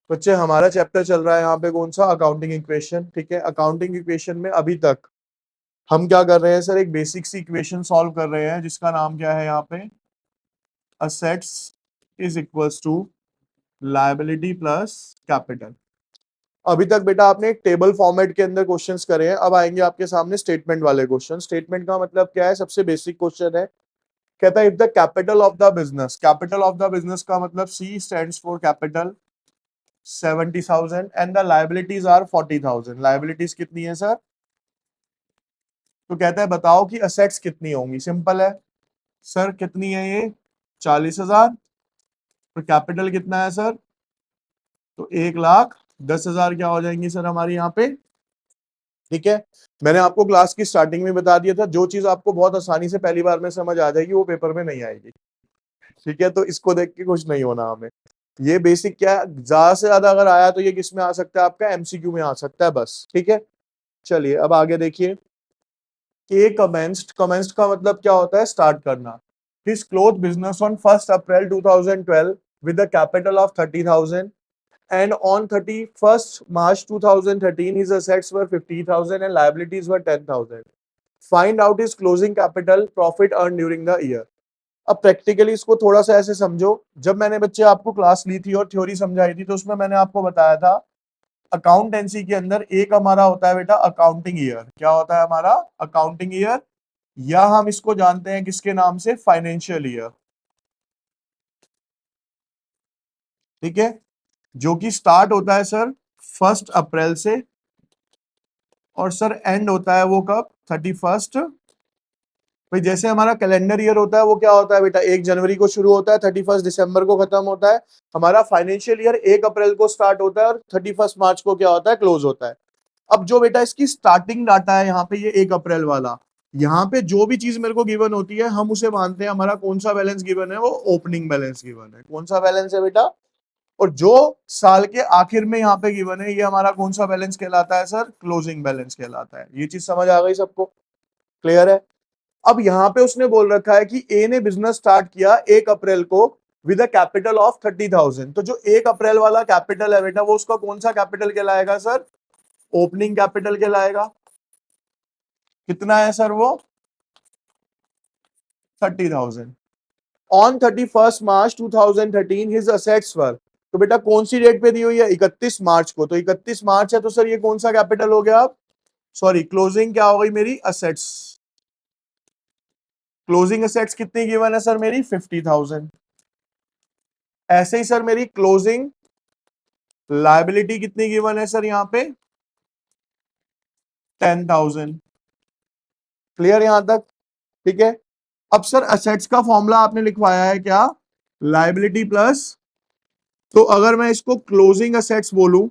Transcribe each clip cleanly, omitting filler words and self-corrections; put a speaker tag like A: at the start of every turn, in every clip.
A: बच्चे हमारा चैप्टर चल रहा है यहाँ पे कौन सा, अकाउंटिंग इक्वेशन। ठीक है, अकाउंटिंग इक्वेशन में अभी तक हम क्या कर रहे हैं सर, एक बेसिक सी इक्वेशन सॉल्व कर रहे हैं जिसका नाम क्या है यहाँ पे, assets is equals to liability plus capital. अभी तक बेटा आपने एक टेबल फॉर्मेट के अंदर क्वेश्चंस करे हैं, अब आएंगे आपके सामने स्टेटमेंट वाले क्वेश्चन। स्टेटमेंट का मतलब क्या है, सबसे बेसिक क्वेश्चन है, कहता है if the capital of the business, capital of the business का मतलब C stands for capital 70,000 and the liabilities are 40,000। Liabilities कितनी है सर, तो कहता है बताओ कि असेट्स कितनी होंगी। सिंपल है सर, कितनी है ये 40,000, तो कैपिटल कितना है सर, तो 1,10,000 क्या हो जाएंगी सर हमारी यहाँ पे। ठीक है, मैंने आपको क्लास की स्टार्टिंग में बता दिया था, जो चीज आपको बहुत आसानी से पहली बार में समझ आ जाएगी वो पेपर में नहीं आएगी। ठीक है, तो इसको देख के खुश नहीं होना हमें। ये बेसिक क्या है, ज्यादा से ज्यादा अगर आया तो ये किस में आ सकता है, आपका एमसीक्यू में आ सकता है बस। ठीक है, चलिए अब आगे देखिए कि कमेंस्ड, कमेंस्ड का मतलब क्या होता है, स्टार्ट करना। His cloth business on 1 April 2012 with a capital of 30,000 and on 31st March 2013 his assets were 50,000 and liabilities were 10,000. Find out his closing capital profit earned during the year. अब practically इसको थोड़ा सा ऐसे समझो, जब मैंने बच्चे आपको क्लास ली थी और थ्योरी समझाई थी तो उसमें मैंने आपको बताया था अकाउंटेंसी के अंदर एक हमारा होता है बेटा अकाउंटिंग ईयर। क्या होता है हमारा, अकाउंटिंग ईयर, या हम इसको जानते हैं किसके नाम से, फाइनेंशियल ईयर। ठीक है, जो कि स्टार्ट होता है सर 1 अप्रैल से और सर एंड होता है वो कब, 31st। भाई जैसे हमारा कैलेंडर ईयर होता है वो क्या होता है बेटा, 1 जनवरी को शुरू होता है, 31 दिसंबर को खत्म होता है। हमारा फाइनेंशियल ईयर 1 अप्रैल को स्टार्ट होता है और 31 मार्च को क्या होता है, क्लोज होता है। अब जो बेटा इसकी स्टार्टिंग डाटा है यहाँ पे, ये 1 अप्रैल वाला, यहाँ पे जो भी चीज मेरे को गिवन होती है हम उसे मानते हैं हमारा कौन सा बैलेंस गिवन है, वो ओपनिंग बैलेंस गिवन है। कौन सा बैलेंस है बेटा, और जो साल के आखिर में यहाँ पे गिवन है ये हमारा कौन सा बैलेंस कहलाता है सर, क्लोजिंग बैलेंस कहलाता है। ये चीज समझ आ गई सबको, क्लियर है। अब यहाँ पे उसने बोल रखा है कि ए ने बिजनेस स्टार्ट किया 1 अप्रैल को विद अ कैपिटल ऑफ 30,000। तो जो 1 अप्रैल वाला कैपिटल है बेटा वो उसका कौन सा कैपिटल कहलाएगा सर, ओपनिंग कैपिटल कहलाएगा। कितना है सर वो, 30,000। ऑन 31 मार्च 2013 हिज असेट्स वर, तो बेटा कौन सी डेट पे दी हुई है, 31 मार्च को, तो 31 मार्च है तो सर ये कौन सा कैपिटल हो गया, आप सॉरी क्लोजिंग क्या हो गई मेरी, असेट्स। क्लोजिंग असेट्स कितनी गिवन है सर मेरी, 50,000। ऐसे ही सर मेरी क्लोजिंग लायबिलिटी कितनी गिवन है सर यहाँ पे, 10,000। क्लियर यहां तक, ठीक है। अब सर असेट्स का फॉर्मूला आपने लिखवाया है क्या, लायबिलिटी प्लस, तो अगर मैं इसको क्लोजिंग असेट्स बोलूं,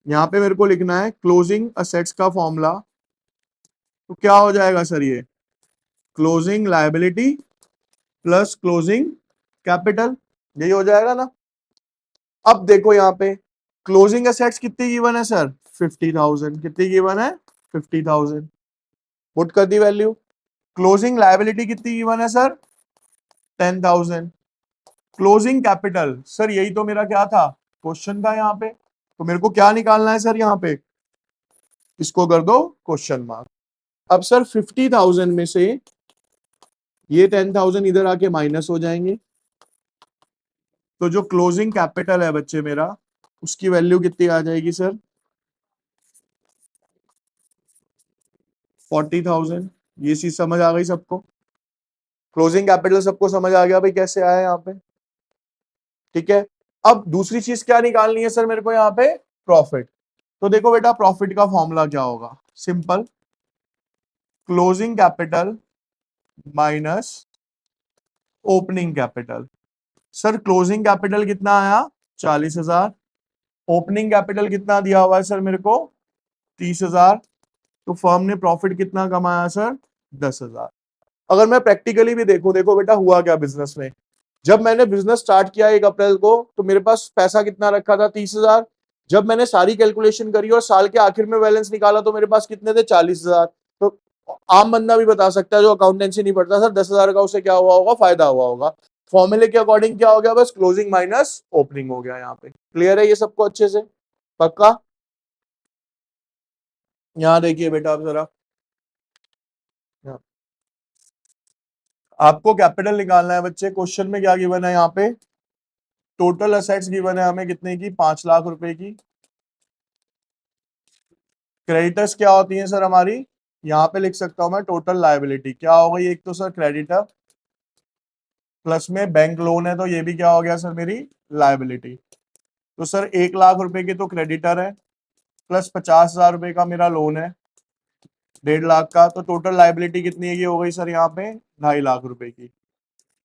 A: यहां पे मेरे को लिखना है क्लोजिंग असेट्स का फॉर्मूला, तो क्या हो जाएगा सर, ये closing liability plus closing capital, यही हो जाएगा ना। अब देखो यहाँ पे क्लोजिंग असेट्स कितनी गिवन है सर, 50,000। कितनी गिवन है, 50,000। पुट कर दी वैल्यू। क्लोजिंग लायबिलिटी कितनी गिवन है सर, 10,000। क्लोजिंग कैपिटल, सर यही तो मेरा क्या था, क्वेश्चन था यहाँ पे, तो मेरे को क्या निकालना है सर यहाँ पे, इसको कर दो क्वेश्चन मार्क। अब सर 50,000 में से ये 10,000 इधर आके माइनस हो जाएंगे, तो जो क्लोजिंग कैपिटल है बच्चे मेरा, उसकी वैल्यू कितनी आ जाएगी सर, 40,000। ये चीज समझ आ गई सबको, क्लोजिंग कैपिटल सबको समझ आ गया भाई कैसे आया यहाँ पे। ठीक है, अब दूसरी चीज क्या निकालनी है सर मेरे को यहाँ पे, प्रॉफिट। तो देखो बेटा प्रॉफिट का फॉर्मूला क्या होगा, simple, closing capital minus opening capital. Sir closing capital कितना आया, 40,000, ओपनिंग कैपिटल कितना दिया हुआ है सर मेरे को, 30,000, तो फर्म ने प्रॉफिट कितना कमाया सर, 10,000। अगर मैं प्रैक्टिकली भी देखूं, देखो बेटा हुआ क्या बिजनेस में, जब मैंने बिजनेस स्टार्ट किया 1 अप्रैल को तो मेरे पास पैसा कितना रखा था, 30,000। जब मैंने सारी कैलकुलेशन करी और साल के आखिर में बैलेंस निकाला तो मेरे पास कितने थे, 40,000। तो आम बंदा भी बता सकता है जो अकाउंटेंसी नहीं पढ़ता, सर 10,000 का उसे क्या हुआ होगा, फायदा हुआ होगा। फॉर्मूले के अकॉर्डिंग क्या हो गया, बस क्लोजिंग माइनस ओपनिंग हो गया। यहाँ पे क्लियर है ये सबको अच्छे से, पक्का? यहाँ देखिए बेटा आप जरा, आपको कैपिटल निकालना है बच्चे। क्वेश्चन में क्या गिवन है यहाँ पे, टोटल असेट्स गिवन है हमें कितने की, 5 लाख रुपए की। क्रेडिटर्स क्या होती है सर हमारी, यहाँ पे लिख सकता हूं मैं टोटल लायबिलिटी। क्या हो गई, एक तो सर क्रेडिटर, प्लस में बैंक लोन है तो ये भी क्या हो गया सर मेरी लायबिलिटी। तो सर 1 लाख रुपए के तो क्रेडिटर है, प्लस 50,000 रुपए का मेरा लोन है, 1.5 लाख का। तो टोटल लायबिलिटी कितनी है, ये हो गई सर यहाँ पे 2.5 लाख रुपए की।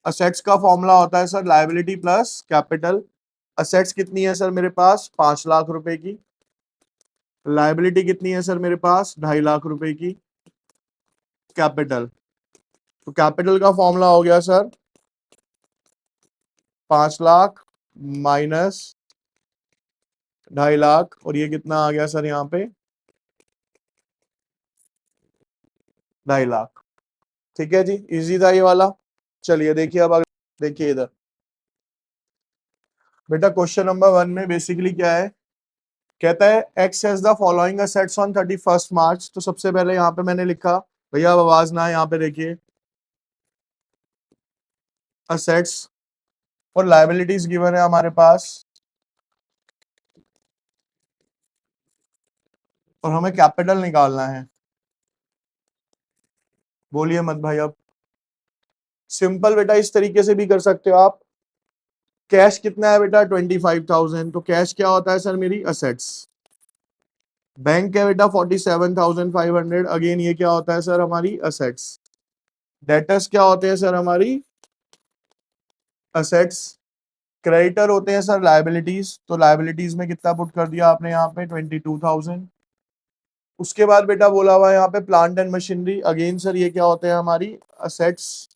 A: असेट्स का फॉर्मूला होता है sir liability plus capital. Assets कितनी है सर मेरे पास, 5 लाख रुपए की। लायबिलिटी कितनी है सर मेरे पास, 2.5 लाख रुपए की। कैपिटल, तो कैपिटल का फॉर्मूला हो गया सर 5 लाख माइनस 2.5 लाख, और ये कितना आ गया सर यहाँ पे 2.5 लाख। ठीक है जी, इजी था ये वाला। चलिए देखिए अब देखिए इधर बेटा, क्वेश्चन नंबर 1 में बेसिकली क्या है, कहता है x has the following assets on 31 मार्च। तो सबसे पहले यहाँ पे मैंने लिखा, भैया आवाज ना है, यहाँ पे देखिए असेट्स और लायबिलिटीज गिवन है हमारे पास, और हमें कैपिटल निकालना है। बोलिए मत भाई। अब सिंपल बेटा, इस तरीके से भी कर सकते हो आप। कैश कितना है बेटा, 25,000, तो कैश क्या होता है सर मेरी असेट्स। बैंक है बेटा 47,500, अगेन ये क्या होता है सर हमारी असेट्स। डेटर्स क्या होते हैं सर हमारी असेट्स। क्रेडिटर होते हैं सर लायबिलिटीज, तो लायबिलिटीज में कितना पुट कर दिया आपने यहाँ पे 22,000। उसके बाद बेटा बोला हुआ है यहाँ पे plant and machinery, again sir ये क्या होते हैं हमारी असेट्स।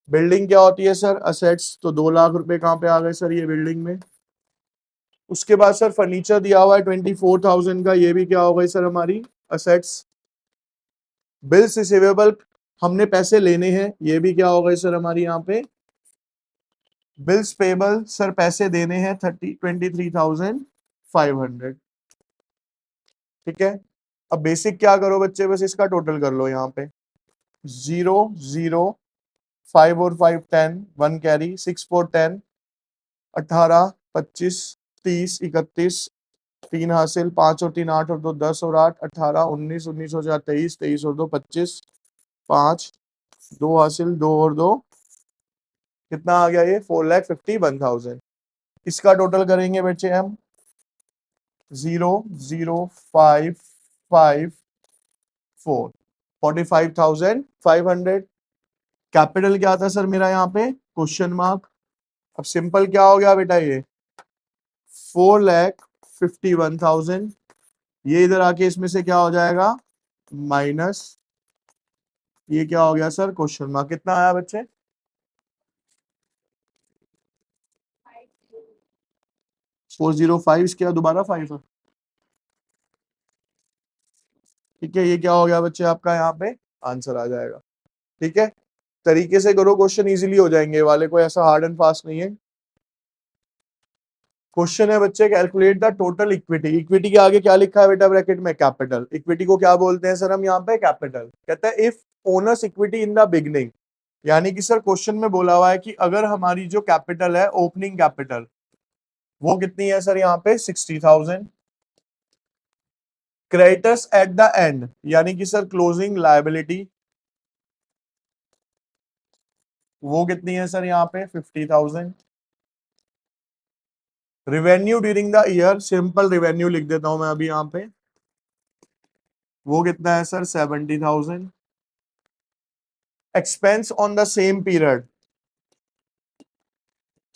A: बिल्डिंग क्या होती है सर असेट्स, तो 2 लाख रुपए कहाँ पे आ गए सर ये बिल्डिंग में। उसके बाद सर फर्नीचर दिया हुआ है 24,000 का, ये भी क्या हो गई सर हमारी असेट्स। बिल्स रिसीवेबल, हमने पैसे लेने हैं, ये भी क्या हो गई सर हमारी यहाँ पे। बिल्स पेबल, सर पैसे देने हैं 23,500। ठीक है, अब बेसिक क्या करो बच्चे, बस इसका टोटल कर लो यहाँ पे। 0 0 5 और 5 10, 1 कैरी, 6 4 10, 18 25 30 31, 3 हासिल, 5 और 3 8 और 2 10 और 8 18 19 19 हो जाए 23 23 और 2 25, 5 2 हासिल, 2 और 2 कितना आ गया ये 4,51,000। इसका टोटल करेंगे बच्चे हम 0 0 5 5 4, 45,500। कैपिटल क्या था सर मेरा यहाँ पे, क्वेश्चन मार्क। अब सिंपल क्या हो गया बेटा, ये 4,51,000। ये इधर आके इसमें से क्या हो जाएगा माइनस, ये क्या हो गया सर क्वेश्चन मार्क। कितना आया बच्चे, 405, इसके बाद दोबारा 5 है। ठीक है, ये क्या हो गया बच्चे आपका यहाँ पे आंसर आ जाएगा। ठीक है, तरीके से करो, क्वेश्चन इजीली हो जाएंगे वाले, कोई ऐसा हार्ड एंड फास्ट नहीं है। क्वेश्चन है बच्चे, calculate the total equity. Equity के आगे क्या लिखा है बेटा ब्रैकेट में, कैपिटल। इक्विटी को क्या बोलते हैं सर हम यहाँ पे, कैपिटल। कहता है if owners equity in the beginning, यानी कि सर क्वेश्चन में बोला हुआ है कि अगर हमारी जो कैपिटल है ओपनिंग कैपिटल वो कितनी है सर यहाँ पे 60,000। क्रेडिटर्स एट द एंड, यानी कि सर क्लोजिंग लायबिलिटी वो कितनी है सर यहाँ पे 50,000। Revenue during the year, simple revenue लिख देता हूं मैं अभी यहाँ पे, वो कितना है sir 70,000। Expense on the same period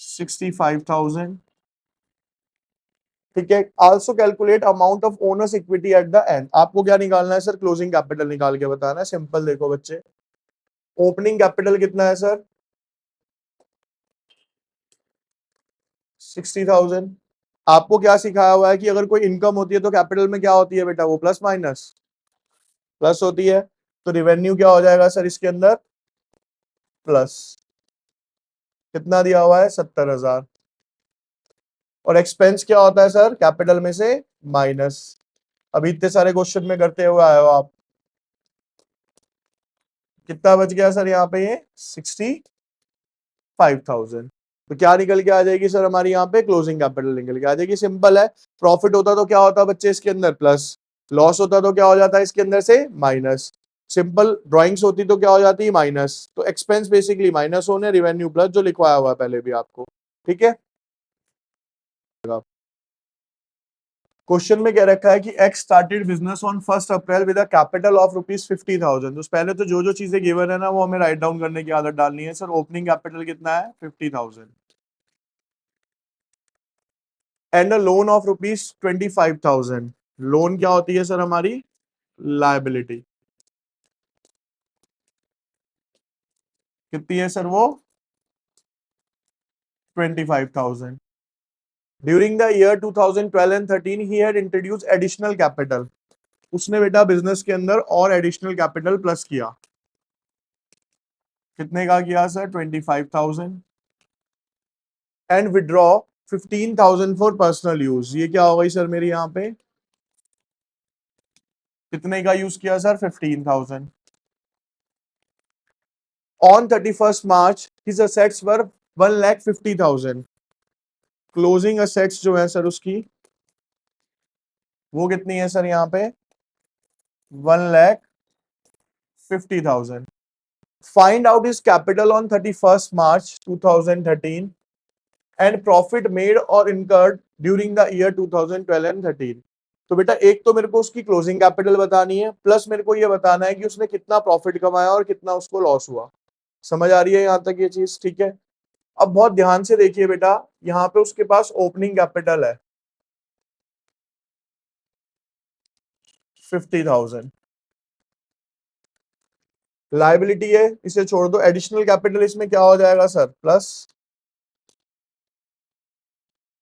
A: 65,000। ठीक है, also calculate amount of owners equity at the end. आपको क्या निकालना है सर, क्लोजिंग कैपिटल निकाल के बताना है। सिंपल देखो बच्चे, ओपनिंग कैपिटल कितना है सर 60,000। आपको क्या सिखाया हुआ है कि अगर कोई इनकम होती है तो कैपिटल में क्या होती है बेटा, वो प्लस माइनस प्लस होती है। तो रिवेन्यू क्या हो जाएगा सर इसके अंदर प्लस। कितना दिया हुआ है 70,000। और एक्सपेंस क्या होता है सर, कैपिटल में से माइनस। अभी इतने सारे क्वेश्चन में करते हुए आए हो आप, कितना बच गया सर यहाँ पे, ये 65,000। तो क्या निकल के आ जाएगी सर हमारी यहाँ पे, क्लोजिंग कैपिटल निकल के आ जाएगी। सिंपल है। प्रॉफिट होता तो क्या होता बच्चे इसके अंदर, प्लस। लॉस होता तो क्या हो जाता है इसके अंदर से, माइनस। सिंपल ड्राइंग्स होती तो क्या हो जाती है, माइनस। तो एक्सपेंस बेसिकली माइनस होने, रिवेन्यू प्लस, जो लिखवाया हुआ है पहले भी आपको। ठीक है। क्वेश्चन में क्या रखा है कि x started business on 1 April with a capital of ₹50,000। तो पहले तो जो जो चीजें गिवन है ना वो हमें राइट डाउन करने की आदत डालनी है। सर ओपनिंग कैपिटल कितना है, 50,000। And a loan of ₹25,000। Loan क्या होती है सर हमारी, लायबिलिटी। कितनी है सर वो, 25,000। During the year 2012 and 13 he had introduce additional capital. उसने बेटा बिजनेस के अंदर और एडिशनल कैपिटल प्लस किया। कितने का किया sir, 25,000। And withdraw 15,000 for personal use. ये क्या हो गई सर मेरी यहाँ पे, कितने का यूज किया sir, 15,000। On 31st March his assets were 1,50,000। Closing assets जो है सर उसकी, वो कितनी है सर यहाँ पे, 1,50,000। Find out his capital on 31st March 2013 and profit made और incurred during the year 2012 and 13। तो बेटा एक तो मेरे को उसकी क्लोजिंग कैपिटल बतानी है, प्लस मेरे को ये बताना है कि उसने कितना प्रॉफिट कमाया और कितना उसको लॉस हुआ। समझ आ रही है यहां तक ये चीज, ठीक है। अब बहुत ध्यान से देखिए बेटा, यहाँ पे उसके पास ओपनिंग कैपिटल है 50,000। लाइबिलिटी है, इसे छोड़ दो। एडिशनल कैपिटल इसमें क्या हो जाएगा सर, प्लस।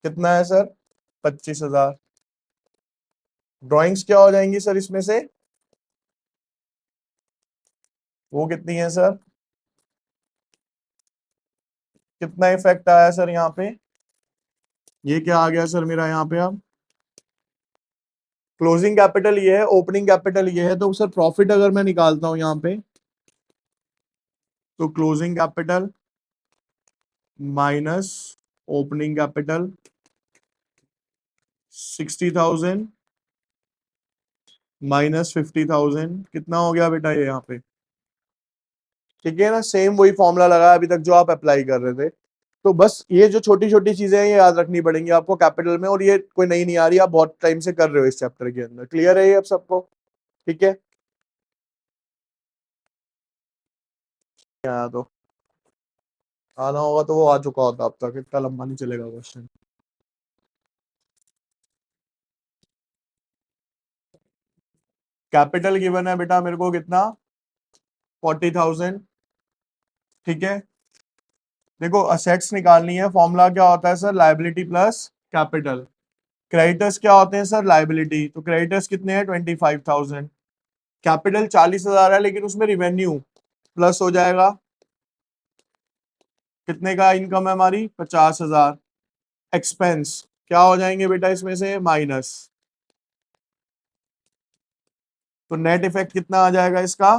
A: कितना है सर, 25,000। ड्राइंग्स क्या हो जाएंगी सर इसमें से, वो कितनी है सर, कितना इफेक्ट आया सर यहाँ पे, ये क्या आ गया सर मेरा यहाँ पे। अब क्लोजिंग कैपिटल ये है, ओपनिंग कैपिटल ये है, तो सर प्रॉफिट अगर मैं निकालता हूं यहाँ पे, तो closing capital minus opening capital 60,000 minus 50,000, कितना हो गया बेटा ये यहाँ पे। ठीक है ना, सेम वही फॉर्मूला लगा अभी तक जो आप अप्लाई कर रहे थे। तो बस ये जो छोटी छोटी चीजें हैं ये याद रखनी पड़ेंगी आपको कैपिटल में, और ये कोई नई नहीं आ रही, आप बहुत टाइम से कर रहे हो इस चैप्टर के अंदर। क्लियर है ये अब सबको, ठीक है। आया तो आना होगा तो वो आ चुका होता अब तक, इतना लंबा नहीं चलेगा क्वेश्चन। कैपिटल गिवन है बेटा मेरे को कितना, 40,000। ठीक है। देखो असेट्स निकालनी है, फॉर्मूला क्या होता है sir, liability plus capital. Creditors क्या होते हैं सर, लायबिलिटी। तो क्रेडिटर्स कितने हैं, 25,000। कैपिटल 40,000 है, लेकिन उसमें रिवेन्यू प्लस हो जाएगा। कितने का इनकम है हमारी, 50,000। एक्सपेंस क्या हो जाएंगे बेटा इसमें से, माइनस। तो नेट इफेक्ट कितना आ जाएगा इसका,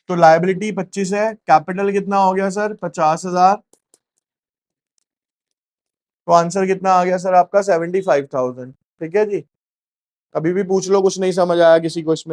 A: तो लायबिलिटी 25 है, कैपिटल कितना हो गया सर, 50,000। तो आंसर कितना आ गया सर आपका, 75,000। ठीक है जी। अभी भी पूछ लो, कुछ नहीं समझ आया किसी को इसमें।